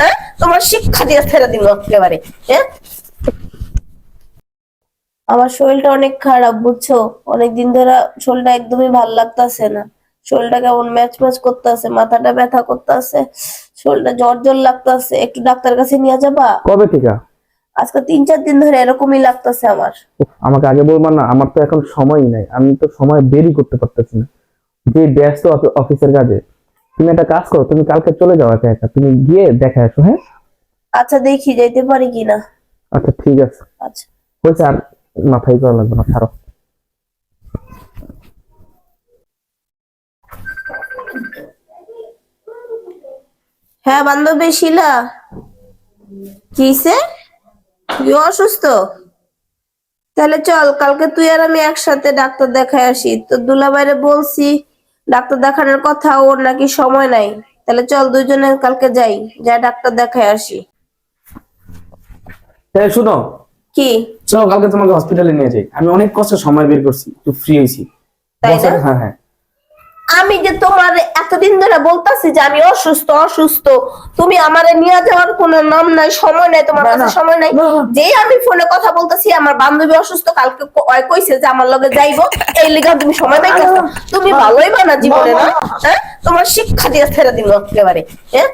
হ্যাঁ তোমার শিক্ষা দিয়ে ছেড়ে দিল একেবারে। হ্যাঁ আমার শরীরটা অনেক খারাপ বুঝছো, অনেকদিন ধরে শরীরটা একদমই ভাল লাগতেছে না। শরীরটা কেমন ম্যাচ ম্যাচ করতেছে, মাথাটা ব্যথা করতেছে, শরীরটা জ্বর জ্বর লাগতেছে। একটু ডাক্তার কাছে নিয়ে যাবা? কবে থেকে? আজকে 3-4 দিন ধরে এরকমই লাগতেছে আমার। উফ, আমাকে আগে বলবা না, আমার তো এখন সময়ই নাই, আমি তো সময় বেরই করতে পারতেছি না, যে ব্যস্ত অফিসের কাজে। তুমি একটা কাজ করো, তুমি কালকে চলে যাও একা একা, তুমি গিয়ে দেখা আসো, হ্যাঁ? আচ্ছা দেখি যাইতে পারি কিনা। আচ্ছা ঠিক আছে, আচ্ছা। হয়েছে, আর মাথায় করা লাগবে না, ছাড়ো। হ্যাঁ বান্ধবী শিলা, কিসে তুই অসুস্থ? তাহলে চল কালকে তুই আর আমি একসাথে ডাক্তার দেখায় আসি। তো দুলাভাইরে বলছি ডাক্তার দেখানোর কথা, ওর নাকি সময় নাই। তাহলে চল দুইজনে কালকে যাই, যা ডাক্তার দেখায় আসি। হ্যাঁ শুনো, কি? চলো কালকে তোমাকে হসপিটালে নিয়ে যাই, আমি অনেক কষ্ট সময় বের করছি, একটু ফ্রি হয়েছি। তাই না? হ্যাঁ হ্যাঁ। আমি যে তোমার এতদিন ধরে বলতাছি যে আমি অসুস্থ অসুস্থ, তুমি আমারে নিয়ে যাওয়ার কোনো নাম নাই, সময় নাই, তোমার না, কাছে না, সময় নাই। না, না। যেই আমি ফোনে কথা বলতেছি আমার বান্ধবী অসুস্থ, কালকে কইছে যে আমার লগে যাইবো, এই লিগা তুমি সময় পাইতেছো? তুমি ভালোই বানা জীবনে না? হ্যাঁ তোমার শিক্ষা দিয়ে ছেড়ে দিল একেবারে। হ্যাঁ